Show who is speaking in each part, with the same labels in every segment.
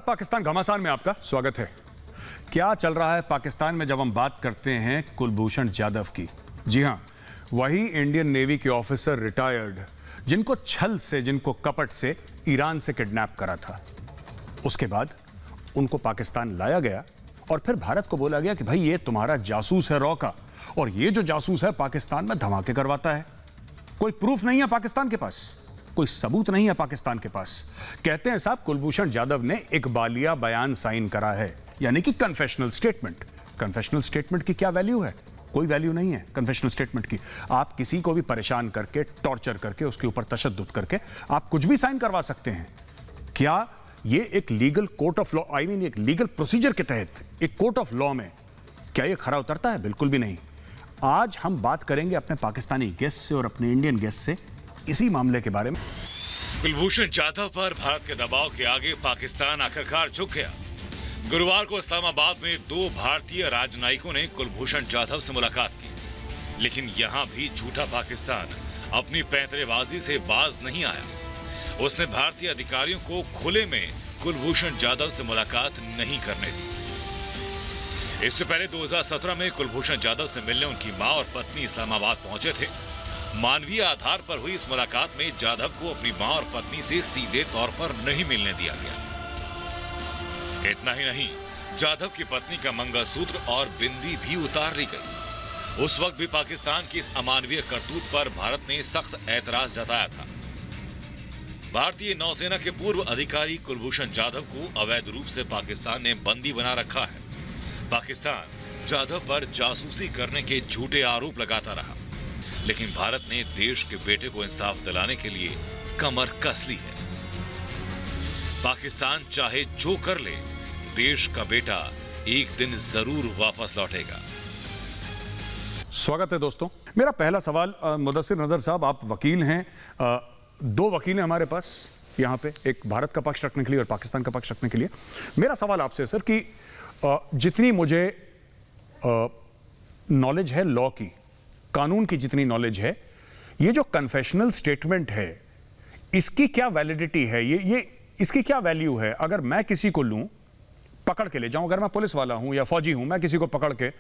Speaker 1: पाकिस्तान घमासान में आपका स्वागत है। क्या चल रहा है पाकिस्तान में जब हम बात करते हैं कुलभूषण जाधव की? जी हां, वही इंडियन नेवी के ऑफिसर रिटायर्ड जिनको छल से, जिनको कपट से ईरान से किडनैप करा था। उसके बाद उनको पाकिस्तान लाया गया और फिर भारत को बोला गया कि भाई ये तुम्हारा जासूस है रॉ का, और ये जो जासूस है पाकिस्तान में धमाके करवाता है। कोई प्रूफ नहीं है पाकिस्तान के पास, कोई सबूत नहीं है पाकिस्तान के पास। कहते हैं साहब कुलभूषण जाधव ने इकबालिया बयान साइन करा है, यानी कि कन्फेशनल स्टेटमेंट। कन्फेशनल स्टेटमेंट की क्या वैल्यू है? कोई वैल्यू नहीं है कन्फेशनल स्टेटमेंट की। आप किसी को भी परेशान करके, टॉर्चर करके, उसके ऊपर तशद्दुद करके आप कुछ भी साइन करवा सकते हैं। क्या ये एक legal court of law, I mean एक लीगल प्रोसीजर के तहत एक कोर्ट ऑफ लॉ में क्या ये खरा उतरता है? बिल्कुल भी नहीं। आज हम बात करेंगे अपने पाकिस्तानी गेस्ट से और अपने इंडियन गेस्ट से इसी मामले के बारे में।
Speaker 2: कुलभूषण जाधव पर भारत के दबाव के आगे पाकिस्तान आखिरकार झुक गया। गुरुवार को इस्लामाबाद में दो भारतीय राजनयिकों ने कुलभूषण जाधव से मुलाकात की, लेकिन यहां भी झूठा पाकिस्तान अपनी पैंतरेबाजी से बाज नहीं आया। उसने भारतीय अधिकारियों को खुले में कुलभूषण जाधव से मुलाकात नहीं करने दी। इससे पहले 2017 में कुलभूषण जाधव से मिलने उनकी मां और पत्नी इस्लामाबाद पहुंचे थे। मानवीय आधार पर हुई इस मुलाकात में जाधव को अपनी मां और पत्नी से सीधे तौर पर नहीं मिलने दिया गया। इतना ही नहीं, जाधव की पत्नी का मंगलसूत्र और बिंदी भी उतार ली गई। उस वक्त भी पाकिस्तान की इस अमानवीय करतूत पर भारत ने सख्त ऐतराज जताया था। भारतीय नौसेना के पूर्व अधिकारी कुलभूषण जाधव को अवैध रूप से पाकिस्तान ने बंदी बना रखा है। पाकिस्तान जाधव पर जासूसी करने के झूठे आरोप लगाता रहा, लेकिन भारत ने देश के बेटे को इंसाफ दिलाने के लिए कमर कस ली है। पाकिस्तान चाहे जो कर ले, देश का बेटा एक दिन जरूर वापस लौटेगा।
Speaker 1: स्वागत है दोस्तों। मेरा पहला सवाल, मुदस्सिर नजर साहब, आप वकील हैं, दो वकील हैं हमारे पास यहाँ पे, एक भारत का पक्ष रखने के लिए और पाकिस्तान का पक्ष रखने के लिए। मेरा सवाल आपसे सर कि जितनी मुझे नॉलेज है लॉ की, कानून की जितनी नॉलेज है, ये जो कन्फेशनल स्टेटमेंट है इसकी क्या वैलिडिटी है? ये इसकी क्या वैल्यू है? अगर मैं किसी को लूं, पकड़ के ले जाऊं, अगर मैं पुलिस वाला हूं या फौजी हूं, मैं किसी को पकड़ के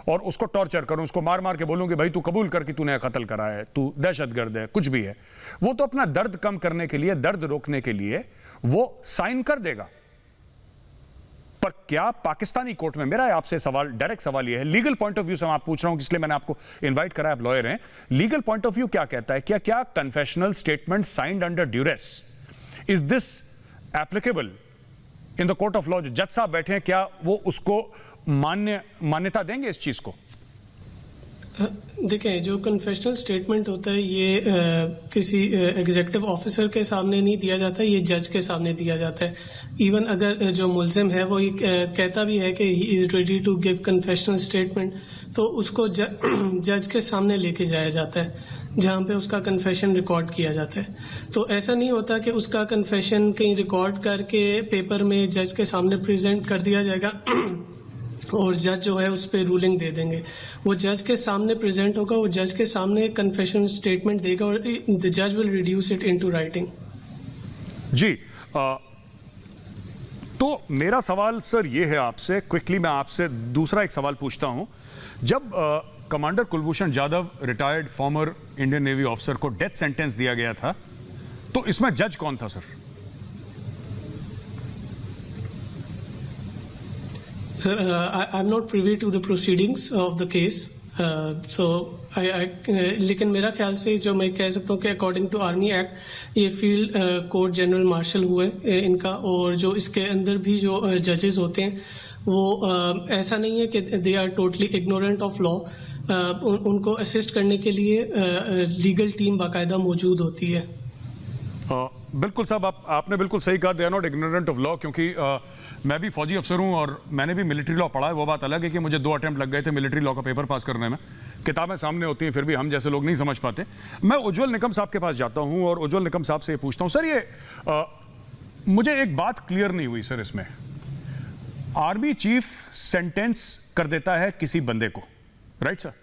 Speaker 1: और उसको टॉर्चर करूं, उसको मार मार के बोलूं कि भाई तू कबूल कर कि तूने कत्ल करा है, तू दहशतगर्द है, कुछ भी है, वो तो अपना दर्द कम करने के लिए, दर्द रोकने के लिए वो साइन कर देगा। पर क्या पाकिस्तानी कोर्ट में, मेरा आपसे सवाल, डायरेक्ट सवाल यह है, लीगल पॉइंट ऑफ व्यू से मैं आप पूछ रहा हूं, इसलिए मैंने आपको इनवाइट करा, आप लॉयर हैं, लीगल पॉइंट ऑफ व्यू क्या कहता है? क्या confessional statement signed under duress, is this applicable in the court of law? जो जज साहब बैठे हैं, क्या वो उसको मान्यता देंगे इस चीज को?
Speaker 3: देखिए, जो कन्फेशनल स्टेटमेंट होता है ये किसी एग्जीक्यूटिव ऑफिसर के सामने नहीं दिया जाता, ये जज के सामने दिया जाता है। इवन अगर जो मुल्जिम है वो कहता भी है कि he is ready to give confessional statement, तो उसको जज के सामने लेके जाया जाता है, जहाँ पे उसका कन्फेशन रिकॉर्ड किया जाता है। तो ऐसा नहीं होता कि उसका कन्फेशन कहीं रिकॉर्ड करके पेपर में जज के सामने प्रेजेंट कर दिया जाएगा और जज जो है उस पर रूलिंग दे देंगे। वो जज के सामने प्रेजेंट होगा, वो जज के सामने कन्फेशन स्टेटमेंट देगा और द जज will reduce it into writing.
Speaker 1: जी, तो मेरा सवाल सर ये है आपसे, क्विकली मैं आपसे दूसरा एक सवाल पूछता हूं। जब commander Kulbhushan Jadhav, retired former Indian navy officer, को डेथ सेंटेंस दिया गया था, तो इसमें जज कौन था sir?
Speaker 3: Sir, I'm not privy to the proceedings of the case. लेकिन मेरा ख्याल से जो मैं कह सकता हूँ कि अकॉर्डिंग टू आर्मी एक्ट ये फील्ड कोर्ट जनरल मार्शल हुए इनका, और जो इसके अंदर भी जो जजेस होते हैं वो ऐसा नहीं है कि they are totally ignorant of law. उनको असिस्ट करने के लिए लीगल टीम बाकायदा मौजूद होती है।
Speaker 1: बिल्कुल साहब, आपने बिल्कुल सही कहा, they are not ignorant of law, क्योंकि मैं भी फौजी अफसर हूं और मैंने भी मिलिट्री लॉ पढ़ा है। वो बात अलग है कि मुझे 2 अटेम्प्ट लग गए थे मिलिट्री लॉ का पेपर पास करने में। किताबें सामने होती हैं, फिर भी हम जैसे लोग नहीं समझ पाते। मैं उज्ज्वल निकम साहब के पास जाता हूं और उज्ज्वल निकम साहब से ये पूछता हूं, सर ये मुझे एक बात क्लियर नहीं हुई सर, इसमें आर्मी चीफ सेंटेंस कर देता है किसी बंदे को, राइट सर?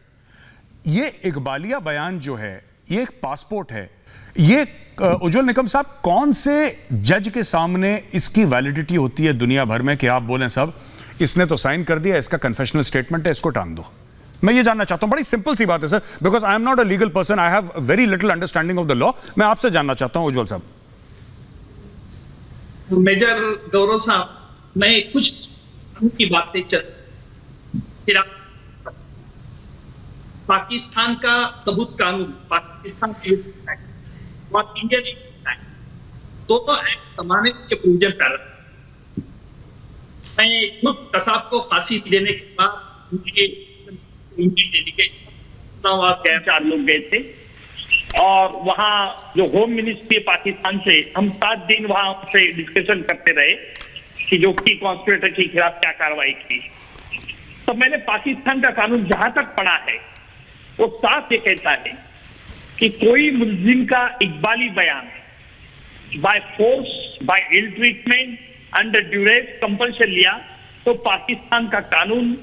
Speaker 1: ये इकबालिया बयान जो है, ये एक पासपोर्ट है, ये उज्जवल निकम साहब, कौन से जज के सामने इसकी वैलिडिटी होती है दुनिया भर में कि आप बोलें सब इसने तो साइन कर दिया, इसका कन्फेशनल स्टेटमेंट है, इसको टांग दो? मैं ये जानना चाहता हूं, बड़ी सिंपल सी बात है sir, because I am not a legal person, I have very little understanding of the law. मैं आपसे जानना चाहता हूं उज्जवल साहब।
Speaker 4: मेजर गौरव साहब, मैं कुछ की बातें पाकिस्तान का सबूत कानून, पाकिस्तान के और इंडियन एक्ट, दोनों एक्ट समाने के प्रोविजन कर रहे। मैं खुद कसाब को फांसी देने के बाद उनके डेलीगेट 4 लोग गए थे और वहां जो होम मिनिस्ट्री पाकिस्तान से हम 7 दिन वहां से डिस्कशन करते रहे कि जो की कॉन्स्पिरेटर के खिलाफ क्या कार्रवाई की। तो मैंने पाकिस्तान का कानून जहां तक पढ़ा है वो साफ ये कहता है कि कोई मुल्जिम का इकबाली बयान by force, by ill treatment, under duress, compulsion लिया तो पाकिस्तान का कानून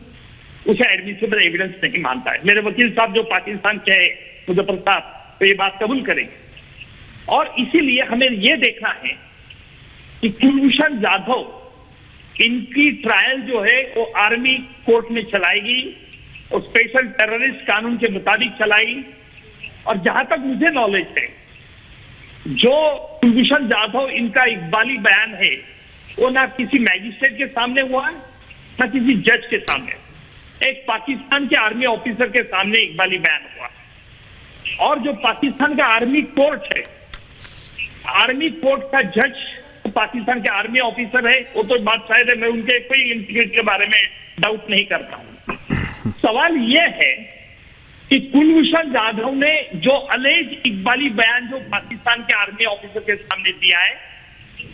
Speaker 4: उसे एडमिसिबल एविडेंस नहीं मानता है। मेरे वकील साहब जो पाकिस्तान के हैं, मुजफ्फर साहब, तो ये बात कबूल करेंगे। और इसीलिए हमें यह देखना है कि कुलभूषण जाधव, इनकी ट्रायल जो है वो आर्मी कोर्ट में चलाएगी और स्पेशल टेररिस्ट कानून के मुताबिक चलाई। और जहां तक मुझे नॉलेज है, जो कुलभूषण जाधव इनका इकबाली बयान है वो ना किसी मैजिस्ट्रेट के सामने हुआ है ना किसी जज के सामने, एक पाकिस्तान के आर्मी ऑफिसर के सामने इकबाली बयान हुआ। और जो पाकिस्तान का आर्मी कोर्ट है, आर्मी कोर्ट का जज तो पाकिस्तान के आर्मी ऑफिसर है, वो तो बात शायद है, मैं उनके कोई इंटीग्रिटी के बारे में डाउट नहीं करता हूं। सवाल यह है कि कुलभूषण जाधव ने जो अलेज इकबाली बयान जो पाकिस्तान के आर्मी ऑफिसर के सामने दिया है,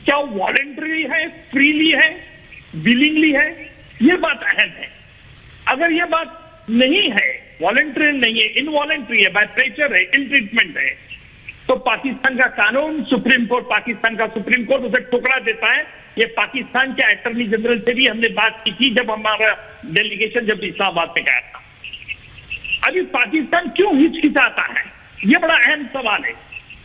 Speaker 4: क्या वो वॉलेंटरी है, फ्रीली है, विलिंगली है? ये बात अहम है। अगर ये बात नहीं है, वॉलेंटरी नहीं है, इनवॉलेंटरी है, बाय प्रेशर है, इल ट्रीटमेंट है, तो पाकिस्तान का कानून, सुप्रीम कोर्ट, पाकिस्तान का सुप्रीम कोर्ट उसे ठुकरा देता है। ये पाकिस्तान के अटॉर्नी जनरल से भी हमने बात की थी जब हमारा डेलीगेशन जब इस्लामाबाद में गया था। अभी पाकिस्तान क्यों हिचकिचाता है, ये बड़ा अहम सवाल है।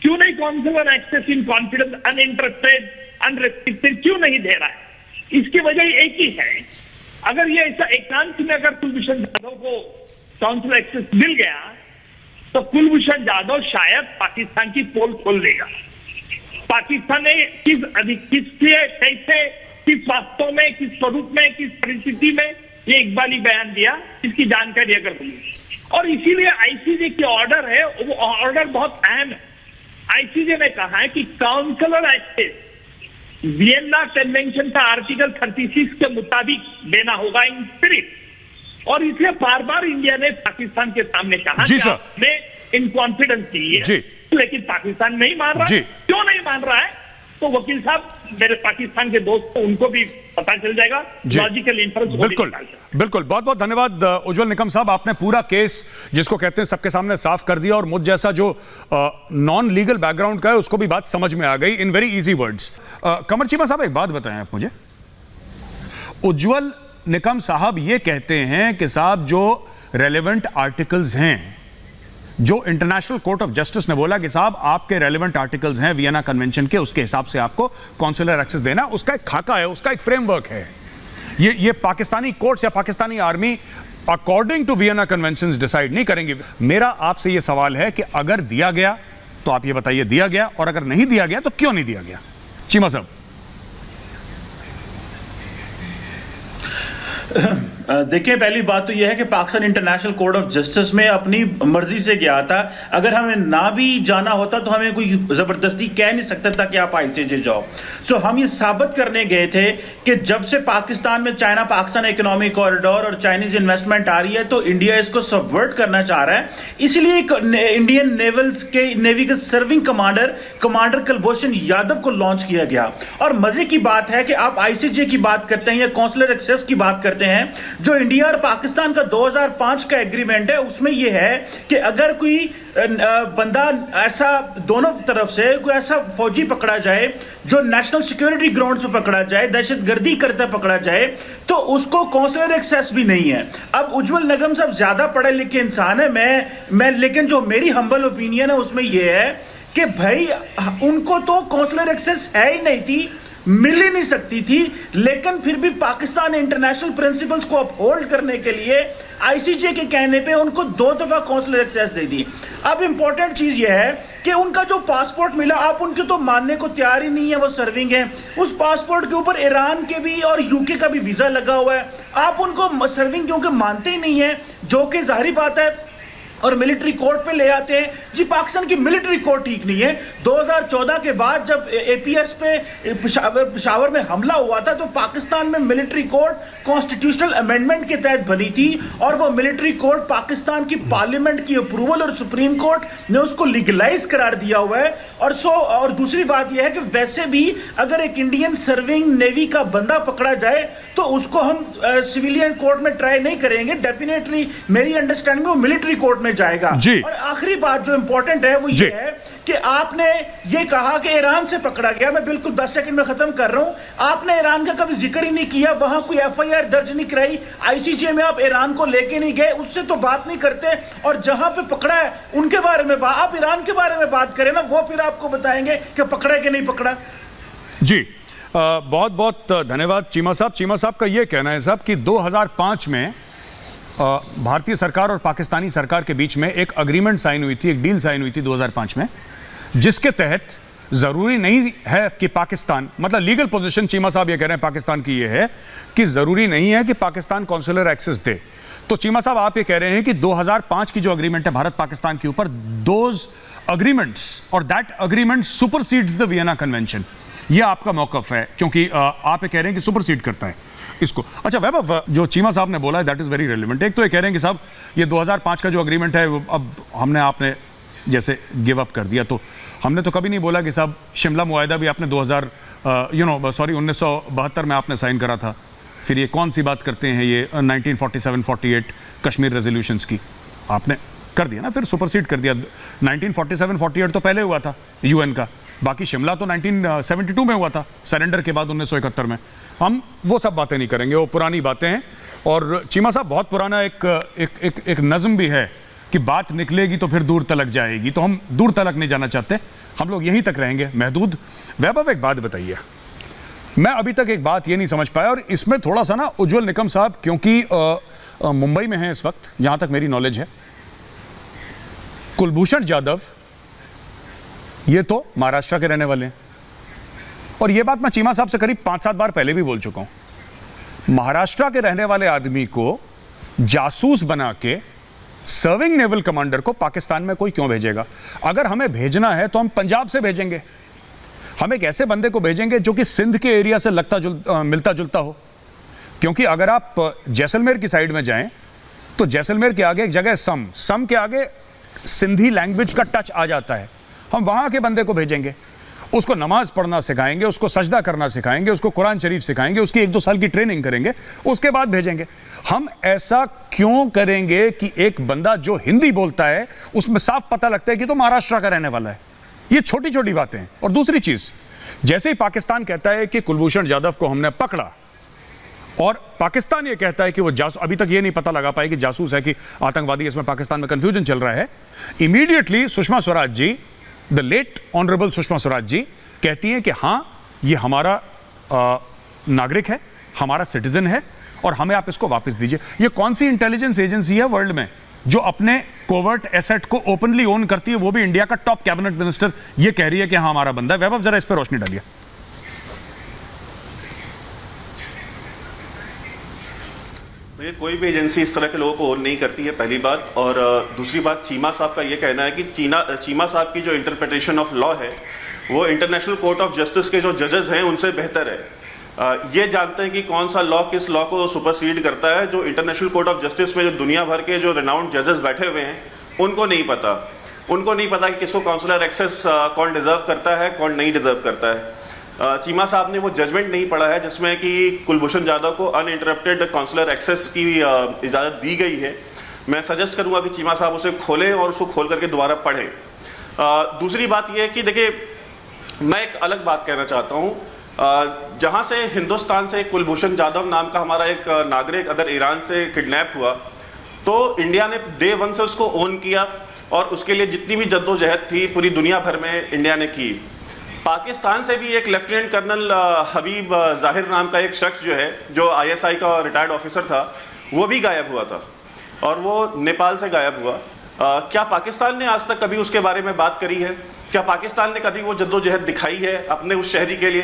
Speaker 4: क्यों नहीं consular access in confidence, uninterested, unrestricted क्यों नहीं दे रहा है? इसकी वजह एक ही है, अगर ये ऐसा एकांत में अगर कुलभूषण जाधव को काउंसिलर एक्सेस मिल गया तो कुलभूषण जाधव शायद पाकिस्तान की पोल खोल देगा। पाकिस्तान ने कैसे, किस वास्तव में, किस स्वरूप में, किस परिस्थिति में ये इकबाली बयान दिया, इसकी जानकारी अगर हुई। और इसीलिए आईसीजे की ऑर्डर है, वो ऑर्डर बहुत अहम है। आईसीजे ने कहा है कि काउंसिलर एक्सेस वियना कन्वेंशन का आर्टिकल 36 के मुताबिक देना होगा इन स्पिरिट। और इसलिए बार बार इंडिया ने पाकिस्तान के सामने कहा कि आपने इन कॉन्फिडेंस दी है, लेकिन पाकिस्तान नहीं मान रहा है। क्यों नहीं मान रहा है? तो वकील साहब, मेरे पाकिस्तान के दोस्त, उनको भी पता चल जाएगा, लॉजिकल इन्फरेंस।
Speaker 1: बिल्कुल बिल्कुल, बहुत बहुत धन्यवाद उज्जवल निकम साहब, आपने पूरा केस जिसको कहते हैं सबके सामने साफ कर दिया और मुझ जैसा जो नॉन लीगल बैकग्राउंड का है उसको भी बात समझ में आ गई इन वेरी इजी वर्ड्स। कमर चीमा साहब, एक बात बताएं आप मुझे, उज्जवल निकम साहब ये कहते हैं कि साहब जो रेलेवेंट आर्टिकल्स हैं, जो इंटरनेशनल कोर्ट ऑफ जस्टिस ने बोला कि साहब आपके रेलेवेंट आर्टिकल्स हैं वियना कन्वेंशन के, उसके हिसाब से आपको कॉन्सुलर एक्सेस देना, उसका एक खाका है, उसका एक फ्रेमवर्क है। ये पाकिस्तानी कोर्ट्स या Pakistani army according to Vienna conventions decide नहीं करेंगे। मेरा आपसे ये सवाल है कि अगर दिया गया तो आप ये बताइए दिया गया, और अगर नहीं दिया गया तो क्यों नहीं दिया गया? चीमा साहब।
Speaker 5: देखिए, पहली बात तो यह है कि Pakistan international court of justice में अपनी मर्जी से गया था। अगर हमें ना भी जाना होता तो हमें कोई जबरदस्ती कह नहीं सकता था कि आप आईसीजे जाओ। सो हम ये साबित करने गए थे कि जब से पाकिस्तान में चाइना पाकिस्तान इकोनॉमिक कॉरिडोर और चाइनीज इन्वेस्टमेंट आ रही है तो इंडिया इसको सबवर्ट करना चाह रहा है। इसलिए इंडियन नेवी के सर्विंग कमांडर कुलभूषण यादव को लॉन्च किया गया। और मजे की बात है कि आप आईसीजे की बात करते हैं या कॉन्सुलर एक्सेस की बात करते हैं, जो इंडिया और पाकिस्तान का 2005 का एग्रीमेंट है उसमें यह है कि अगर कोई बंदा ऐसा दोनों तरफ से कोई ऐसा फौजी पकड़ा जाए जो नेशनल सिक्योरिटी ग्राउंड्स पे पकड़ा जाए, दहशतगर्दी करता पकड़ा जाए, तो उसको कॉन्सुलर एक्सेस भी नहीं है। अब उज्जवल निगम साहब ज्यादा पढ़े लिखे इंसान है, मैं लेकिन जो मेरी हम्बल ओपिनियन है उसमें यह है कि भाई उनको तो कॉन्सुलर एक्सेस है ही नहीं थी, मिल ही नहीं सकती थी, लेकिन फिर भी पाकिस्तान ने इंटरनेशनल प्रिंसिपल्स को अपहोल्ड करने के लिए आईसीजे के कहने पे उनको 2 दफा कॉन्सुलर एक्सेस दे दी। अब इंपॉर्टेंट चीज यह है कि उनका जो पासपोर्ट मिला, आप उनके तो मानने को तैयार ही नहीं है, वो सर्विंग है। उस पासपोर्ट के ऊपर ईरान के भी और यूके का भी वीजा लगा हुआ है, आप उनको सर्विंग क्योंकि मानते ही नहीं है, जो कि जाहिर बात है, और मिलिट्री कोर्ट पे ले आते हैं। जी पाकिस्तान की मिलिट्री कोर्ट ठीक नहीं है। 2014 के बाद जब एपीएस पे पेशावर में हमला हुआ था तो पाकिस्तान में मिलिट्री कोर्ट कॉन्स्टिट्यूशनल अमेंडमेंट के तहत बनी थी, और वो मिलिट्री कोर्ट पाकिस्तान की पार्लियामेंट की अप्रूवल और सुप्रीम कोर्ट ने उसको लीगलाइज करार दिया हुआ है। और दूसरी बात यह है कि वैसे भी अगर एक इंडियन सर्विंग नेवी का बंदा पकड़ा जाए तो उसको हम सिविलियन कोर्ट में ट्राई नहीं करेंगे, डेफिनेटली मेरी अंडरस्टैंडिंग में वो मिलिट्री कोर्ट में जाएगा। और आखिरी बात जो इंपॉर्टेंट है वो ये है कि आपने ये कहा कि ईरान से पकड़ा गया, मैं बिल्कुल 10 सेकंड में खत्म कर रहा हूं। आपने ईरान का कभी जिक्र ही नहीं किया, वहां कोई एफआईआर दर्ज नहीं कराई, आईसीजे में आप ईरान को लेके नहीं गए, उससे तो बात नहीं करते। और जहां पे पकड़ा है उनके बारे में आप ईरान के बारे में बात करें ना, वो फिर आपको बताएंगे कि पकड़ा कि नहीं पकड़ा।
Speaker 1: जी बहुत बहुत धन्यवाद चीमा साहब। चीमा साहब का यह कहना है साहब कि 2005 में भारतीय सरकार और पाकिस्तानी सरकार के बीच में एक अग्रीमेंट साइन हुई थी, एक डील साइन हुई थी 2005 में, जिसके तहत जरूरी नहीं है कि पाकिस्तान, मतलब लीगल पोजीशन चीमा साहब ये कह रहे हैं पाकिस्तान की ये है कि जरूरी नहीं है कि पाकिस्तान कॉन्सुलर एक्सेस दे। तो चीमा साहब आप ये कह रहे हैं कि 2005 की जो अग्रीमेंट है भारत पाकिस्तान के ऊपर, दोज अग्रीमेंट्स और that agreement supersedes the Vienna convention, ये आपका मौकफ है, क्योंकि आप ये कह रहे हैं कि सुपरसीड करता है इसको। अच्छा वैभव, जो चीमा साहब ने बोला है दैट इज वेरी रेलेवेंट। एक तो ये कह रहे हैं कि साहब ये 2005 का जो अग्रीमेंट है अब हमने आपने जैसे गिव अप कर दिया, तो हमने तो कभी नहीं बोला कि साहब शिमला मुआहिदा भी आपने 1972 में आपने साइन करा था। फिर ये कौन सी बात करते हैं ये 1947-48 कश्मीर रेजोल्यूशंस की, आपने कर दिया ना, फिर सुपरसीड कर दिया। 1947-48 तो पहले हुआ था यूएन का, बाकी शिमला तो 1972 में हुआ था सरेंडर के बाद 1971 में। हम वो सब बातें नहीं करेंगे, वो पुरानी बातें हैं। और चीमा साहब बहुत पुराना एक नज़म भी है कि बात निकलेगी तो फिर दूर तलक जाएगी, तो हम दूर तलक नहीं जाना चाहते, हम लोग यहीं तक रहेंगे महदूद। वैभव एक बात बताइए, मैं अभी तक एक बात ये नहीं समझ पाया, और इसमें थोड़ा सा ना उज्जवल निकम साहब क्योंकि मुंबई में हैं इस वक्त, जहां तक मेरी नॉलेज है, कुलभूषण जाधव ये तो महाराष्ट्र के रहने वाले हैं, और ये बात मैं चीमा साहब से करीब 5-7 बार पहले भी बोल चुका हूं। महाराष्ट्र के रहने वाले आदमी को जासूस बना के सर्विंग नेवल कमांडर को पाकिस्तान में कोई क्यों भेजेगा? अगर हमें भेजना है तो हम पंजाब से भेजेंगे, हम एक ऐसे बंदे को भेजेंगे जो कि सिंध के एरिया से मिलता जुलता हो। क्योंकि अगर आप जैसलमेर की साइड में जाएं तो जैसलमेर के आगे एक जगह है सम के आगे सिंधी लैंग्वेज का टच आ जाता है, हम वहां के बंदे को भेजेंगे, उसको नमाज पढ़ना सिखाएंगे, उसको सजदा करना सिखाएंगे, उसको कुरान शरीफ सिखाएंगे, उसकी 1-2 साल की ट्रेनिंग करेंगे, उसके बाद भेजेंगे। हम ऐसा क्यों करेंगे कि एक बंदा जो हिंदी बोलता है उसमें साफ पता लगता है कि तो महाराष्ट्र का रहने वाला है? ये छोटी छोटी बातें हैं। और दूसरी चीज, जैसे ही पाकिस्तान कहता है कि कुलभूषण जाधव को हमने पकड़ा और पाकिस्तान ये कहता है कि वो जासूस, अभी तक ये नहीं पता लगा पाए कि जासूस है कि आतंकवादी, इसमें पाकिस्तान में कंफ्यूजन चल रहा है। Immediately Sushma Swaraj ji, the late honourable Sushma Swaraj ji कहती हैं कि हाँ ये हमारा नागरिक है, हमारा सिटीजन है और हमें आप इसको वापस दीजिए। ये कौन सी इंटेलिजेंस एजेंसी है वर्ल्ड में जो अपने कोवर्ट एसेट को ओपनली ओन करती है, वो भी इंडिया का टॉप कैबिनेट मिनिस्टर ये कह रही है कि हाँ हमारा बंदा है? वैभव जरा इस पर रोशनी डालिए।
Speaker 6: ये कोई भी एजेंसी इस तरह के लोगों को ओन नहीं करती है, पहली बात। और दूसरी बात, चीमा साहब का ये कहना है कि चीमा साहब की जो इंटरप्रिटेशन ऑफ लॉ है वो इंटरनेशनल कोर्ट ऑफ जस्टिस के जो जजेस हैं उनसे बेहतर है। ये जानते हैं कि कौन सा लॉ किस लॉ को सुपरसीड करता है। जो इंटरनेशनल कोर्ट ऑफ जस्टिस में जो दुनिया भर के जो रिनाउंड जजेस बैठे हुए हैं उनको नहीं पता, कि किसको काउंसलर एक्सेस कौन डिजर्व करता है, कौन नहीं डिजर्व करता है। चीमा साहब ने वो जजमेंट नहीं पढ़ा है जिसमें कि कुलभूषण जाधव को अनइंटरप्टेड काउंसलर एक्सेस की इजाज़त दी गई है। मैं सजेस्ट करूंगा कि चीमा साहब उसे खोलें और उसको खोल करके दोबारा पढ़ें। दूसरी बात यह है कि देखिए, मैं एक अलग बात कहना चाहता हूं। जहां से हिंदुस्तान से कुलभूषण जाधव नाम का हमारा एक नागरिक अगर ईरान से किडनैप हुआ तो इंडिया ने डे 1 से उसको ओन किया, और उसके लिए जितनी भी जद्दोजहद थी पूरी दुनिया भर में इंडिया ने की। पाकिस्तान से भी एक लेफ्टिनेंट कर्नल हबीब जाहिर नाम का एक शख्स जो है, जो ISI का रिटायर्ड ऑफिसर था, वो भी गायब हुआ था और वो नेपाल से गायब हुआ। क्या पाकिस्तान ने आज तक कभी उसके बारे में बात करी है? क्या पाकिस्तान ने कभी वो जद्दोजहद दिखाई है अपने उस शहरी के लिए?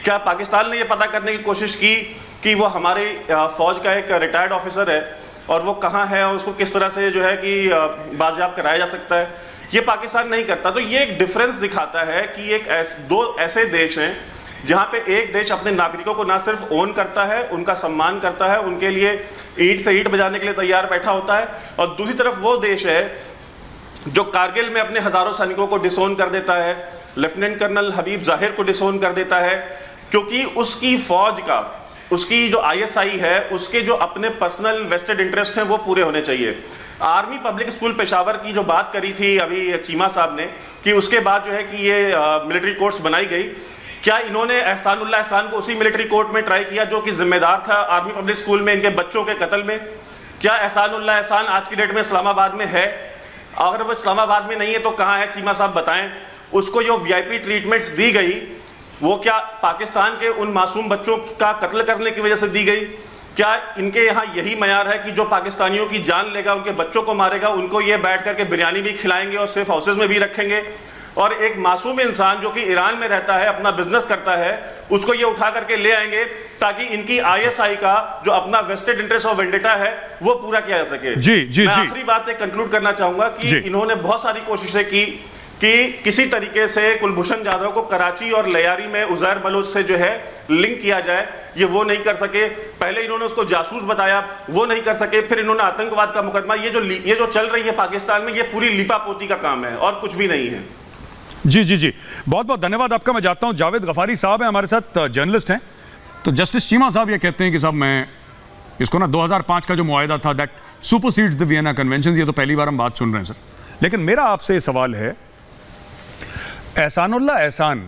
Speaker 6: क्या पाकिस्तान ने ये पता करने की कोशिश की कि वो हमारे फौज का एक रिटायर्ड ऑफिसर है और वो कहाँ है और उसको किस तरह से जो है कि बाजियाब कराया जा सकता है? ये पाकिस्तान नहीं करता। तो ये एक डिफरेंस दिखाता है कि दो ऐसे देश हैं जहाँ पे एक देश अपने नागरिकों को ना सिर्फ ओन करता है, उनका सम्मान करता है, उनके लिए ईंट से ईंट बजाने के लिए तैयार बैठा होता है, और दूसरी तरफ वो देश है जो कारगिल में अपने हजारों सैनिकों को डिसोन कर देता है, लेफ्टिनेंट कर्नल हबीब जाहिर को डिसोन कर देता है, क्योंकि उसकी फौज का, उसकी जो ISI है, उसके जो अपने पर्सनल वेस्टेड इंटरेस्ट हैं वो पूरे होने चाहिए। आर्मी पब्लिक स्कूल पेशावर की जो बात करी थी अभी चीमा साहब ने कि उसके बाद जो है कि ये मिलिट्री कोर्ट्स बनाई गई, क्या इन्होंने एहसानुल्लाह एहसान को उसी मिलिट्री कोर्ट में ट्राई किया जो कि जिम्मेदार था आर्मी पब्लिक स्कूल में इनके बच्चों के कत्ल में? क्या एहसानुल्लाह एहसान आज की डेट में इस्लामाबाद में है? अगर वो इस्लामाबाद में नहीं है तो कहाँ है? चीमा साहब बताएं। उसको जो VIP ट्रीटमेंट्स दी गई वो क्या पाकिस्तान के उन मासूम बच्चों का कत्ल करने की वजह से दी गई? क्या इनके यहाँ यही मयार है कि जो पाकिस्तानियों की जान लेगा, उनके बच्चों को मारेगा, उनको ये बैठ करके बिरयानी भी खिलाएंगे और सेफ हाउसेज में भी रखेंगे, और एक मासूम इंसान जो कि ईरान में रहता है, अपना बिजनेस करता है, उसको ये उठा करके ले आएंगे ताकि इनकी ISI का जो अपना वेस्टेड इंटरेस्ट और वेंडेटा है वो पूरा किया जा सके? मैं आखिरी बात एक कंक्लूड करना चाहूंगा कि इन्होंने बहुत सारी कोशिशें की कि किसी तरीके से कुलभूषण जाधव को कराची और लयारी में उजैर बलोच से जो है लिंक किया जाए, ये वो नहीं कर सके। पहले इन्होंने उसको जासूस बताया, वो नहीं कर सके। फिर इन्होंने आतंकवाद का मुकदमा, ये जो चल रही है पाकिस्तान में, ये पूरी लिपापोती का काम है और कुछ भी नहीं है।
Speaker 1: जी, बहुत बहुत धन्यवाद आपका। मैं जाता हूं। जावेद गफारी साहब हैं हमारे साथ, जर्नलिस्ट हैं। तो जस्टिस चीमा साहब ये कहते हैं कि साहब मैं इसको ना 2005 का जो मुआहिदा था दैट सुपरसीड्स द वियना कन्वेंशन, ये तो पहली बार हम बात सुन रहे हैं सर। लेकिन मेरा आपसे सवाल है, एहसानुल्लाह एहसान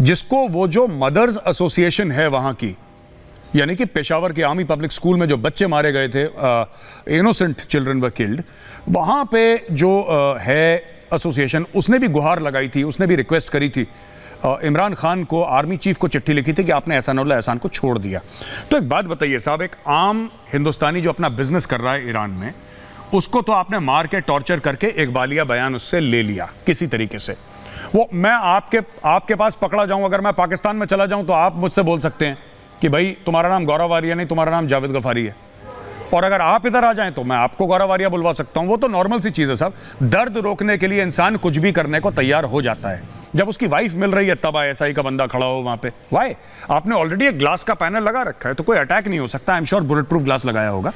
Speaker 1: जिसको वो जो मदर्स एसोसिएशन है वहां की, यानी कि पेशावर के आर्मी पब्लिक स्कूल में जो बच्चे मारे गए थे, इनोसेंट चिल्ड्रन वर किल्ड, वहां पे जो है एसोसिएशन, उसने भी गुहार लगाई थी, उसने भी रिक्वेस्ट करी थी इमरान खान को, आर्मी चीफ को चिट्ठी लिखी थी कि आपने एहसानुल्लाह एहसान को छोड़ दिया। तो एक बात बताइए साहब, एक आम हिंदुस्तानी जो अपना बिजनेस कर रहा है ईरान में, उसको तो आपने मार के टॉर्चर करके एक बालिया बयान उससे ले लिया किसी तरीके से। वो मैं आपके पास पकड़ा जाऊं, अगर मैं पाकिस्तान में चला जाऊं तो आप मुझसे बोल सकते हैं कि भाई तुम्हारा नाम गौरव वारिया नहीं, तुम्हारा नाम जावेद गफारी है। और अगर आप इधर आ जाएं तो मैं आपको गौरव वारिया बुलवा सकता हूं। वो तो नॉर्मल सी चीज़ है साहब। दर्द रोकने के लिए इंसान कुछ भी करने को तैयार हो जाता है। जब उसकी वाइफ मिल रही है तब ISI का बंदा खड़ा हो वहां पे। वाई आपने ऑलरेडी एक ग्लास का पैनल लगा रखा है तो कोई अटैक नहीं हो सकता। I am sure bullet proof glass लगाया होगा।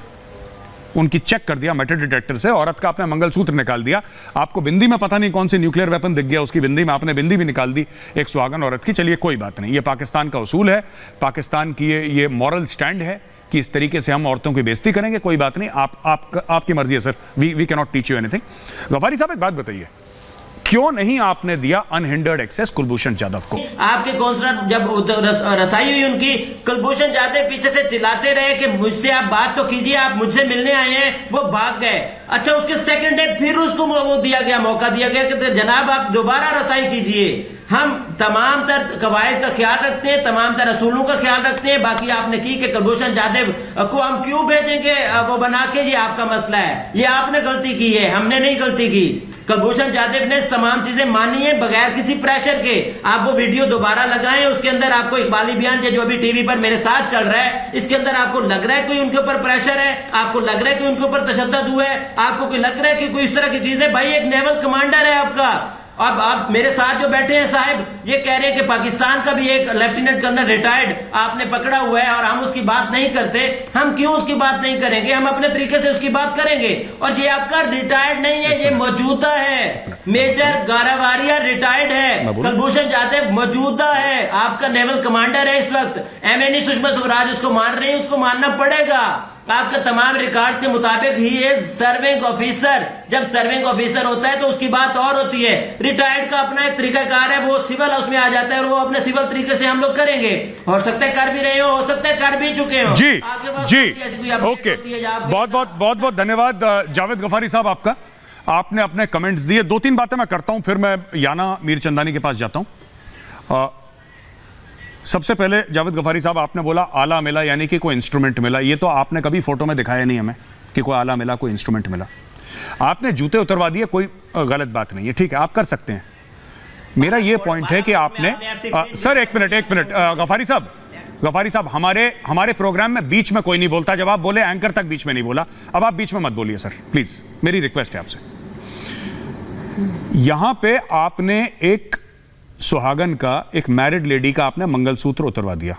Speaker 1: उनकी चेक कर दिया मेटल डिटेक्टर से, औरत का आपने मंगलसूत्र निकाल दिया, आपको बिंदी में पता नहीं कौन सी न्यूक्लियर वेपन दिख गया उसकी बिंदी में, आपने बिंदी भी निकाल दी एक सुहागन औरत की। चलिए कोई बात नहीं, ये पाकिस्तान का उसूल है, पाकिस्तान की ये मॉरल स्टैंड है कि इस तरीके से हम औरतों की बेइज्जती करेंगे। कोई बात नहीं, आपकी मर्जी है sir, we can not teach you anything. Ghaffari sahab एक बात बताइए, क्यों नहीं आपने दिया अनहिंडर्ड एक्सेस कुलभूषण जाधव को?
Speaker 7: आपके कौंसलर जब रसाई हुई उनकी, कुलभूषण जाधव पीछे से चिल्लाते रहे कि मुझसे आप बात तो कीजिए, आप मुझसे मिलने आए हैं, वो भाग गए। अच्छा, उसके सेकंड डे फिर उसको वो दिया गया, मौका दिया गया कि जनाब आप दोबारा रसाई कीजिए। हम तमाम तर कवायद का ख्याल रखते हैं, तमाम तर असूलों का ख्याल रखते हैं। बाकी आपने की कि कुलभूषण जाधव को हम क्यों भेजेंगे वो बना के, ये आपका मसला है, ये आपने गलती की है, हमने नहीं गलती की। कुलभूषण जाधव ने तमाम चीजें मानी है बगैर किसी प्रेशर के। आप वो वीडियो दोबारा लगाएं, उसके अंदर आपको इकबाली बयान जो अभी टीवी पर मेरे साथ चल रहा है, इसके अंदर आपको लग रहा है कोई उनके ऊपर प्रेशर है, आपको लग रहा है कि उनके ऊपर तशद्दुद हुआ है, आपको कोई लग रहा है कि कोई इस तरह की चीजें। भाई एक नेवल कमांडर है आपका। अब आप मेरे साथ जो बैठे हैं साहब, ये कह रहे हैं कि पाकिस्तान का भी एक लेफ्टिनेंट कर्नल रिटायर्ड आपने पकड़ा हुआ है और हम उसकी बात नहीं करते। हम क्यों उसकी बात नहीं करेंगे? हम अपने तरीके से उसकी बात करेंगे। और ये आपका रिटायर्ड नहीं है, ये मौजूदा है। मेजर गौरव वारिया रिटायर्ड है, कुलभूषण जाधव मौजूदा है, आपका नेवल कमांडर है इस वक्त। MNE सुषमा स्वराज उसको मान रही है, उसको मानना पड़ेगा। आपका तमाम रिकॉर्ड के मुताबिक ही इज सर्विंग ऑफिसर। जब सर्विंग ऑफिसर होता है तो उसकी बात और होती है। रिटायर्ड का अपना एक तरीकाकार है, वो सिविल हाउस में आ जाता है और वो अपने सिविल तरीके से हम लोग करेंगे। हो सकता है कर भी रहे हो सकता है कर भी चुके हो।
Speaker 1: जी ओके, बहुत बहुत धन्यवाद जावेद गफारी साहब आपका। आपने अपने कमेंट्स दिए, 2-3 बातें मैं करता हूं, फिर मैं याना मीरचंदानी के पास जाता हूं। सबसे पहले जावेद गफारी साहब, आपने बोला आला मिला, यानी कि कोई इंस्ट्रूमेंट मिला। ये तो आपने कभी फोटो में दिखाया नहीं हमें कि कोई आला मिला, कोई इंस्ट्रूमेंट मिला। आपने जूते उतरवा दिए, कोई गलत बात नहीं है, ठीक है, आप कर सकते हैं। मेरा ये पॉइंट है कि आपने सर एक मिनट गफारी साहब, हमारे प्रोग्राम में बीच में कोई नहीं बोलता। जब आप बोले एंकर तक बीच में नहीं बोला, अब आप बीच में मत बोलिए सर, प्लीज, मेरी रिक्वेस्ट है आपसे। यहां पे आपने एक सुहागन का, एक मैरिड लेडी का आपने मंगलसूत्र उतरवा दिया।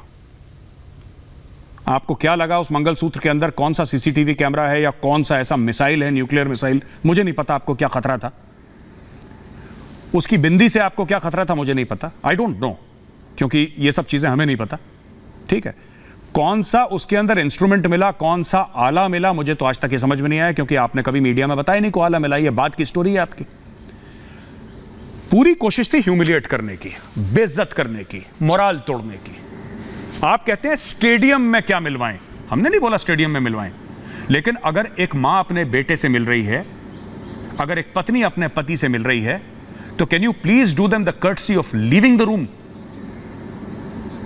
Speaker 1: आपको क्या लगा उस मंगलसूत्र के अंदर? कौन सा सीसीटीवी कैमरा है या कौन सा ऐसा मिसाइल है, न्यूक्लियर मिसाइल? मुझे नहीं पता आपको क्या खतरा था। उसकी बिंदी से आपको क्या खतरा था मुझे नहीं पता, आई डोंट नो, क्योंकि ये सब चीजें हमें नहीं पता, ठीक है। कौन सा उसके अंदर इंस्ट्रूमेंट मिला, कौन सा आला मिला, मुझे तो आज तक ये समझ में नहीं आया, क्योंकि आपने कभी मीडिया में बताया नहीं को आला मिला। ये बात की स्टोरी है आपकी। पूरी कोशिश थी ह्यूमिलिएट करने की, बेइज्जत करने की, मोराल तोड़ने की। आप कहते हैं स्टेडियम में क्या मिलवाएं, हमने नहीं बोला स्टेडियम में मिलवाएं, लेकिन अगर एक मां अपने बेटे से मिल रही है, अगर एक पत्नी अपने पति से मिल रही है, तो can you please do them the courtesy of leaving the room?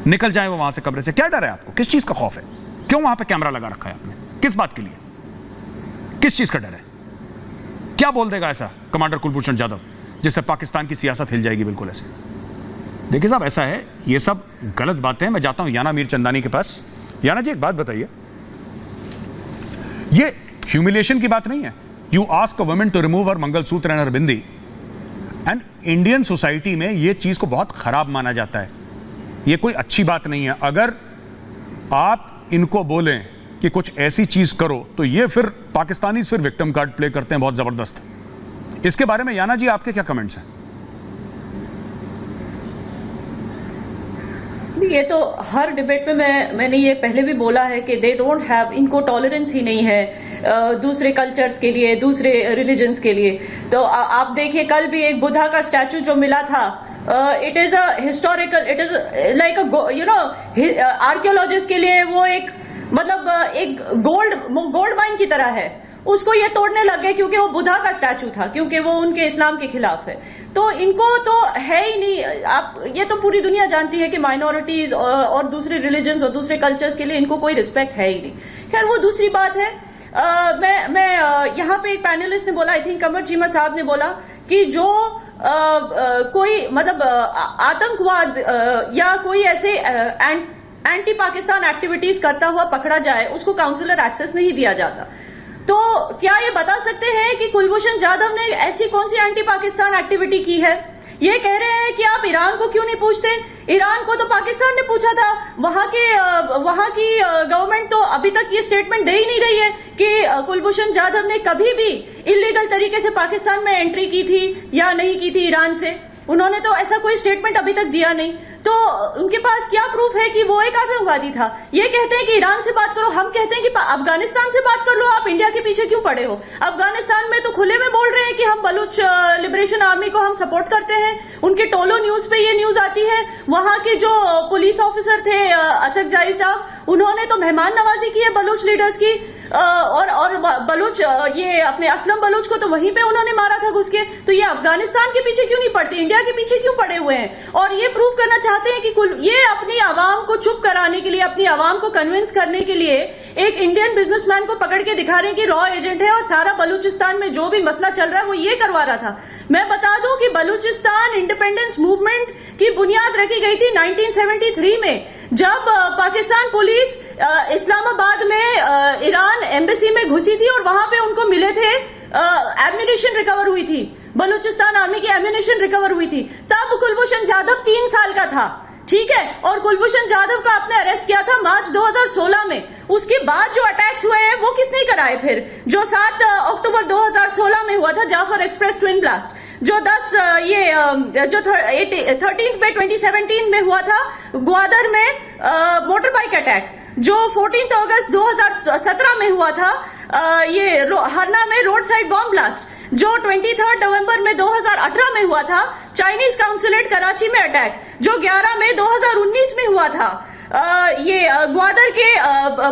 Speaker 1: निकल जाए वो वहां से, कमरे से। क्या डर है आपको? किस चीज का खौफ है? क्यों वहां पे कैमरा लगा रखा है आपने? किस बात के लिए? किस चीज का डर है? क्या बोल देगा ऐसा कमांडर कुलभूषण जाधव जिससे पाकिस्तान की सियासत हिल जाएगी बिल्कुल ऐसे? देखिए साहब, ऐसा है, ये सब गलत बातें हैं। मैं जाता हूं याना मीरचंदानी के पास। याना जी, एक बात बताइए, ये ह्यूमिलिएशन की बात नहीं है। You ask a woman to remove her mangalsutra and her bindi, and Indian society में ये चीज को बहुत खराब माना जाता है। ये कोई अच्छी बात नहीं है। अगर आप इनको बोलें कि कुछ ऐसी चीज करो, तो ये फिर पाकिस्तानी फिर विक्टिम कार्ड प्ले करते हैं बहुत जबरदस्त। इसके बारे में याना जी आपके क्या कमेंट्स हैं?
Speaker 8: ये तो हर डिबेट में मैंने ये पहले भी बोला है कि दे डोंट हैव, इनको टॉलरेंस ही नहीं है दूसरे कल्चर्स के लिए, दूसरे रिलीजन्स के लिए। तो आप देखिए, कल भी एक बुद्धा का स्टैचू जो मिला था, it is a historical, it is like a archaeologist के लिए वो एक मतलब एक गोल्ड माइन की तरह है। उसको ये तोड़ने लग गए क्योंकि वो बुद्धा का स्टैचू था, क्योंकि वो उनके इस्लाम के खिलाफ है। तो इनको तो है ही नहीं। आप ये तो पूरी दुनिया जानती है कि माइनॉरिटीज और दूसरे रिलीजन्स और दूसरे कल्चर्स के लिए इनको कोई रिस्पेक्ट है ही नहीं। खैर, वो दूसरी बात है। मैं यहाँ पे एक पैनलिस्ट ने बोला, आई थिंक कमर चीमा साहब ने बोला कि जो कोई मतलब आतंकवाद या कोई ऐसे एंटी पाकिस्तान एक्टिविटीज करता हुआ पकड़ा जाए, उसको काउंसलर एक्सेस नहीं दिया जाता। तो क्या ये बता सकते हैं कि कुलभूषण जाधव ने ऐसी कौन सी एंटी पाकिस्तान एक्टिविटी की है? ये कह रहे हैं कि आप ईरान को क्यों नहीं पूछते? ईरान को तो पाकिस्तान ने पूछा था। वहां की गवर्नमेंट तो अभी तक ये स्टेटमेंट दे ही नहीं रही है कि कुलभूषण जाधव ने कभी भी इलीगल तरीके से पाकिस्तान में एंट्री की थी या नहीं की थी ईरान से। उन्होंने तो ऐसा कोई स्टेटमेंट अभी तक दिया नहीं। तो उनके पास क्या प्रूफ है कि वो एक आतंकवादी था? ये कहते हैं कि ईरान से बात करो, हम कहते हैं कि अफगानिस्तान से बात कर लो। आप इंडिया के पीछे क्यों पड़े हो? अफगानिस्तान में तो खुले में बोल रहे हैं कि हम बलूच लिबरेशन आर्मी को हम सपोर्ट करते हैं। उनके टोलो न्यूज पे ये न्यूज आती है। वहां के जो पुलिस ऑफिसर थे अचकजाई साहब, उन्होंने तो मेहमान नवाजी की है बलूच लीडर्स की, और बलूच ये अपने असलम बलूच को तो वहीं पे उन्होंने मारा था घुस के। तो ये अफगानिस्तान के पीछे क्यों नहीं पड़ते? इंडिया के पीछे क्यों पड़े हुए हैं? और ये प्रूव करना चाहते हैं कि ये अपनी आवाम को चुप कराने के लिए, अपनी आवाम को कन्विंस करने के लिए एक इंडियन बिजनेसमैन को पकड़ के दिखा रहे हैं कि रॉ एजेंट है और सारा बलूचिस्तान में जो भी मसला चल रहा है वो ये करवा रहा था। मैं बता दूं कि बलूचिस्तान इंडिपेंडेंस मूवमेंट की बुनियाद रखी गई थी 1973 में, जब पाकिस्तान पुलिस इस्लामाबाद में ईरान एम्बेसी में घुसी थी और वहां पे उनको मिले थे एम्यूनिशन रिकवर हुई थी, बलूचिस्तान आर्मी की एम्यूनिशन रिकवर हुई थी। तब कुलभूषण जाधव 3 साल का था, ठीक है। और कुलभूषण जाधव का आपने अरेस्ट किया था मार्च 2016 में। उसके बाद जो अटैक्स हुए हैं वो किसने कराए? फिर जो 7 अक्टूबर 2016 में हुआ था जाफर एक्सप्रेस ट्विन ब्लास्ट, जो 13 पे 2017 में हुआ था ग्वादर में मोटर बाइक अटैक, जो 14 अगस्त 2017 में हुआ था ये हरना में रोड साइड बॉम्ब ब्लास्ट, जो 23 नवंबर में 2018 में हुआ था चाइनीज काउंसुलेट कराची में अटैक, जो 11 मई 2019 में हुआ था ये ग्वादर के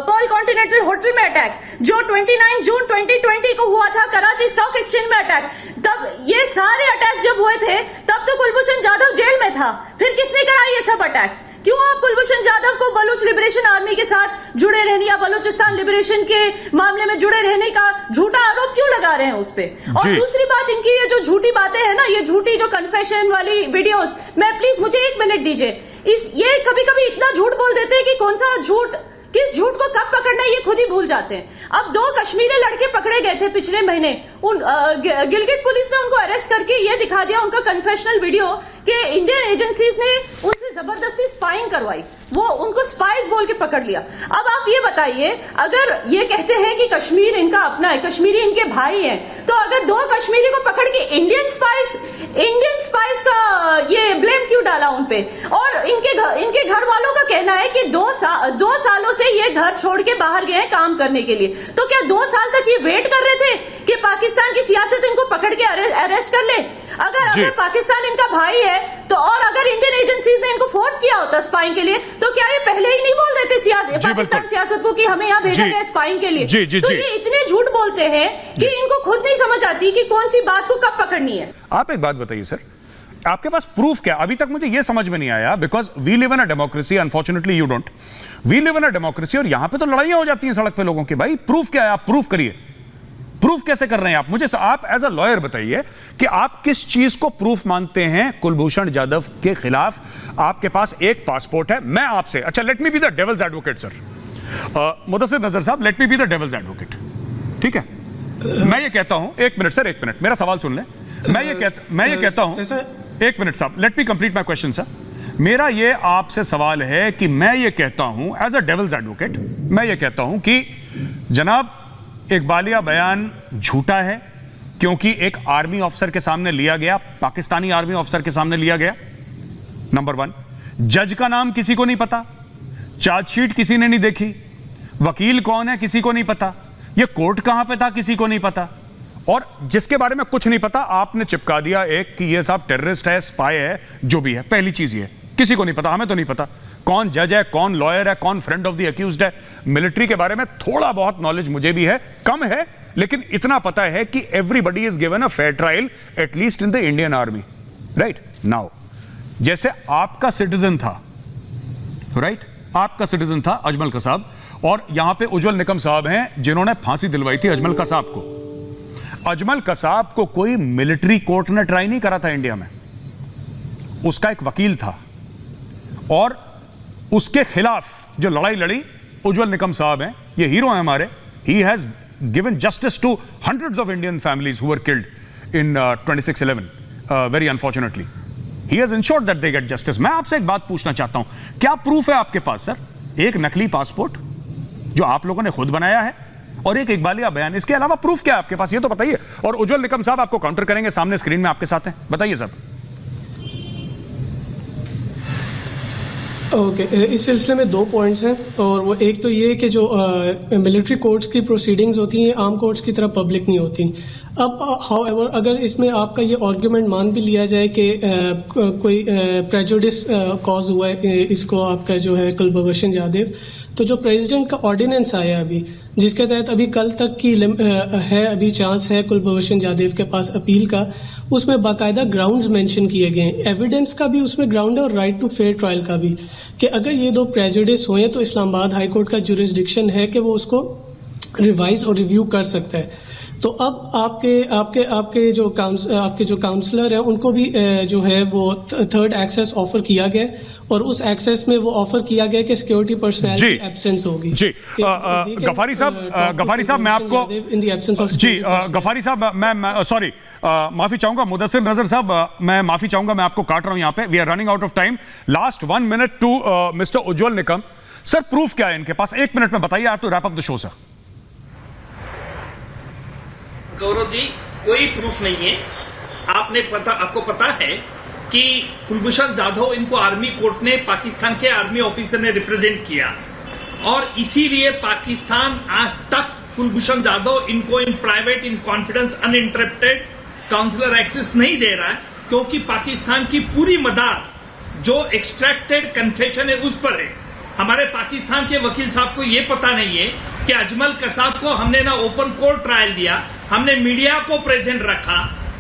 Speaker 8: पर्ल कॉन्टिनेंटल होटल में अटैक, जो 29 जून 2020 को हुआ था कराची स्टॉक एक्सचेंज में अटैक, तब ये सारे अटैक्स जब हुए थे तब तो कुलभूषण जाधव जेल में था। फिर किसने कराई ये सब अटैक्स? क्यों आप कुलभूषण जाधव को बलूच लिबरेशन आर्मी के साथ जुड़े रहने या बलूचिस्तान लिबरेशन के मामले में जुड़े रहने का झूठा आरोप क्यों लगा रहे हैं उस पे? और दूसरी बात, इनकी ये जो झूठी बातें हैं ना, ये झूठी जो कन्फेशन वाली वीडियोस, मैं प्लीज मुझे 1 मिनट दीजिए। ये कभी कभी इतना झूठ बोल देते हैं कि कौन सा झूठ, किस झूठ को कब पकड़ना है ये खुद ही भूल जाते हैं। अब 2 कश्मीरी लड़के पकड़े गए थे पिछले महीने, गिलगिट पुलिस ने उनको अरेस्ट करके ये दिखा दिया उनका कन्फेशनल वीडियो कि इंडियन एजेंसीज ने उनसे जबरदस्ती स्पाइंग करवाई, वो उनको स्पाइस बोल के पकड़ लिया। अब आप ये बताइए, अगर ये कहते हैं कि कश्मीर इनका अपना है, कश्मीरी इनके भाई हैं, तो अगर 2 कश्मीरी को पकड़ के इंडियन स्पाइस का ये ब्लेम क्यों डाला उनपे? और इनके घर वालों का कहना है कि 2 सालों से ये घर छोड़ के बाहर गए हैं काम करने के लिए। तो क्या 2 साल तक ये वेट कर रहे थे कि पाकिस्तान की सियासत इनको पकड़ के अरेस्ट कर ले? अगर पाकिस्तान इनका भाई है तो, और अगर इंडियन एजेंसीज ने इनको फोर्स किया होता स्पाइंग के लिए, तो क्या ये पहले ही नहीं बोल देते पाकिस्तान सियासत को कि हमें यहाँ भेजा गया स्पाइंग के लिए? तो ये इतने झूठ बोलते हैं कि इनको खुद नहीं समझ आती कि कौन सी बात को कब पकड़नी है।
Speaker 1: आप एक बात बताइए सर, आपके पास प्रूफ क्या? अभी तक मुझे यह समझ में नहीं आया, because we live in a democracy, unfortunately you don't. We live in a democracy और यहां पे तो लड़ाइयां हो जाती हैं सड़क पे लोगों की। भाई प्रूफ क्या है? आप प्रूफ करिए। प्रूफ कैसे कर रहे हैं आप? मुझे आप एज अ लॉयर बताइए कि आप किस चीज को प्रूफ मानते हैं कुलभूषण जाधव के खिलाफ? आपके पास एक पासपोर्ट है। मैं आपसे, अच्छा let me be the devil's advocate sir, Mudassir नजर साहब, let me be the devil's advocate, ठीक है? मैं ये कहता हूं, 1 मिनट सर, 1 मिनट मेरा सवाल सुन ले। मैं ये कहता हूं, 1 मिनट साहब, let me complete my question sir. मेरा ये आपसे सवाल है कि मैं ये कहता हूं एज अ डेविल्स एडवोकेट, मैं ये कहता हूं कि जनाब इकबालिया बयान झूठा है क्योंकि एक आर्मी ऑफिसर के सामने लिया गया, पाकिस्तानी आर्मी ऑफिसर के सामने लिया गया, नंबर 1। जज का नाम किसी को नहीं पता, चार्जशीट किसी ने नहीं देखी, वकील कौन है किसी को नहीं पता, यह कोर्ट कहां पे था किसी को नहीं पता, और जिसके बारे में कुछ नहीं पता आपने चिपका दिया एक कि ये साहब टेररिस्ट है, स्पाई है, जो भी है। पहली चीज ये किसी को नहीं पता, हमें तो नहीं पता कौन जज है, कौन लॉयर है, कौन फ्रेंड ऑफ द अक्यूज्ड है। मिलिट्री के बारे में थोड़ा बहुत नॉलेज मुझे भी है, कम है, लेकिन इतना पता है कि everybody is given a fair trial at least in the Indian army, right? Now जैसे आपका सिटीजन था, राइट, आपका सिटीजन था अजमल कसाब, और यहां पे उज्जवल निकम साहब हैं जिन्होंने फांसी दिलवाई थी अजमल कसाब को। अजमल कसाब को कोई मिलिट्री कोर्ट ने ट्राई नहीं करा था इंडिया में, उसका एक वकील था और उसके खिलाफ जो लड़ाई लड़ी उज्जवल निकम साहब हैं, ये हीरो हैं हमारे। He has given justice to hundreds of Indian families who were killed in 26/11 very unfortunately. He has ensured that they get justice. मैं आपसे एक बात पूछना चाहता हूं, क्या प्रूफ है आपके पास सर? एक नकली पासपोर्ट जो आप लोगों ने खुद बनाया है और एक इकबालिया बयान, इसके अलावा प्रूफ क्या है आपके पास? ये तो बताइए। और उज्जवल निकम साहब आपको काउंटर करेंगे, सामने स्क्रीन में आपके साथ हैं, बताइए साहब।
Speaker 3: ओके, इस सिलसिले में 2 पॉइंट्स हैं, और वो एक तो ये कि जो मिलिट्री कोर्ट्स की प्रोसीडिंग्स होती हैं आर्म कोर्ट्स की तरह पब्लिक नहीं होती। अब हाउएवर अगर इसमें आपका ये आर्ग्यूमेंट मान भी लिया जाए कि कोई प्रेजुडिस कॉज हुआ है इसको, आपका जो है कुलभूषण जाधव, तो जो प्रेसिडेंट का ऑर्डिनेंस आया अभी, जिसके तहत अभी कल तक की है अभी चांस है कुलभूषण जाधव के पास अपील का, उसमें बाकायदा ग्राउंड्स मेंशन किए गए हैं, एविडेंस का भी उसमें ग्राउंड है और राइट टू फेयर ट्रायल का भी, कि अगर ये 2 प्रेजुडिस हुए तो इस्लामाबाद हाई कोर्ट का जुरिस्डिक्शन है कि वो उसको रिवाइज और रिव्यू कर सकता है। तो अब आपके जो काउंसलर हैं उनको भी जो है वो 3rd एक्सेस ऑफर किया गया, और उस एक्सेस में वो ऑफर किया गया कि सिक्योरिटी पर्सनल की एब्सेंस होगी।
Speaker 1: जी गफारी साहब मैं आपको
Speaker 3: इन द एब्सेंस ऑफ,
Speaker 1: जी गफारी साहब मैं सॉरी माफी चाहूंगा, मुदस्सिर नजर साहब मैं माफी चाहूंगा, मैं आपको काट रहा हूं यहां पे। We are running out of time. Last 1 minute to mister Ujjwal Nikam sir, proof क्या है इनके पास? 1 मिनट में बताइए, I have to wrap up the show sir.
Speaker 9: Gaurav ji, कोई प्रूफ नहीं है। आपको पता है कि कुलभूषण जाधव इनको आर्मी कोर्ट ने, पाकिस्तान के आर्मी ऑफिसर ने रिप्रेजेंट किया, और इसीलिए पाकिस्तान आज तक कुलभूषण जाधव इनको in private, in confidence, uninterrupted counsellor access नहीं दे रहा है, क्योंकि पाकिस्तान की पूरी मदार जो एक्सट्रैक्टेड कन्फेशन है उस पर है। हमारे पाकिस्तान के वकील साहब को ये पता नहीं है कि अजमल कसाब को हमने ना ओपन कोर्ट ट्रायल दिया, हमने मीडिया को प्रेजेंट रखा।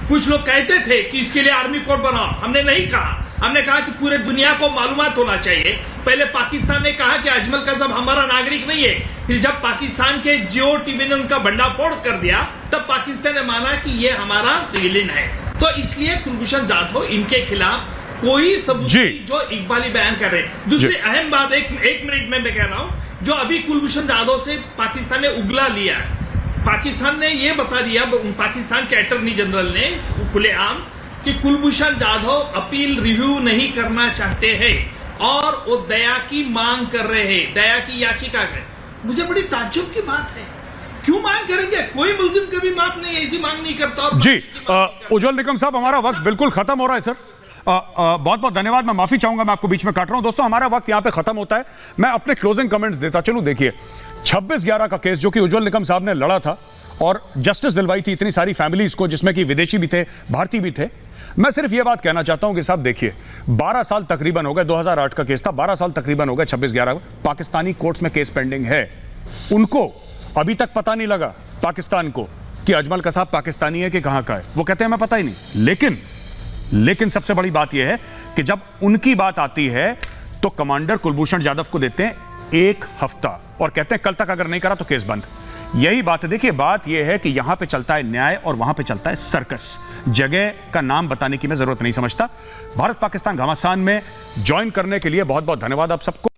Speaker 9: कुछ लोग कहते थे कि इसके लिए आर्मी कोर्ट बनाओ, हमने नहीं कहा। हमने कहा कि पूरे दुनिया को मालूमात होना चाहिए। पहले पाकिस्तान ने कहा कि अजमल कसाब हमारा नागरिक नहीं है, फिर जब पाकिस्तान के जियो टीवी ने उनका भंडाफोड़ कर दिया तब पाकिस्तान ने माना कि ये हमारा सिविलियन है। तो इसलिए कुलभूषण जाधव इनके खिलाफ कोई सबूत नहीं जो इकबाली बयान कर रहे हैं। दूसरी अहम बात एक मिनट में मैं कह रहा हूं, जो अभी कुलभूषण जाधव से पाकिस्तान ने उगला लिया है, पाकिस्तान ने ये बता दिया, पाकिस्तान के अटॉर्नी जनरल ने खुलेआम कि कुलभूषण जाधव अपील रिव्यू नहीं करना चाहते हैं और वो दया की मांग कर रहे हैं, दया की याचिका कर। मुझे बड़ी ताज्जुब की बात है, क्यों मांग करेंगे? कोई मुल्जिम कभी माफ नहीं ऐसी मांग नहीं करता।
Speaker 1: जी उज्जवल निकम साहब, हमारा वक्त बिल्कुल खत्म हो रहा है सर। बहुत बहुत धन्यवाद। मैं माफी चाहूंगा, मैं आपको बीच में काट रहा हूं। दोस्तों, हमारा वक्त यहां पे खत्म होता है। मैं अपने क्लोजिंग कमेंट्स देता चलूं। देखिए, 26/11 का केस जो कि उज्जवल निकम साहब ने लड़ा था और जस्टिस दिलवाई थी इतनी सारी फैमिलीज को, जिसमें कि विदेशी भी थे, भारतीय भी थे। मैं सिर्फ यह बात कहना चाहता हूं कि साहब देखिए, 12 साल तकरीबन हो गए, 2008 का केस था, 12 साल तकरीबन हो गए 26/11 पाकिस्तानी कोर्ट्स में केस पेंडिंग है। उनको अभी तक पता नहीं लगा, पाकिस्तान को, कि अजमल कसाब पाकिस्तानी है कि कहां का है। वो कहते हैं मैं पता ही नहीं। लेकिन सबसे बड़ी बात यह है कि जब उनकी बात आती है तो कमांडर कुलभूषण जाधव को देते हैं 1 हफ्ता और कहते हैं कल तक अगर नहीं करा तो केस बंद। यही बात है। देखिए, बात यह है कि यहां पे चलता है न्याय और वहां पे चलता है सर्कस। जगह का नाम बताने की मैं जरूरत नहीं समझता। भारत पाकिस्तान घमासान में ज्वाइन करने के लिए बहुत बहुत धन्यवाद आप सबको।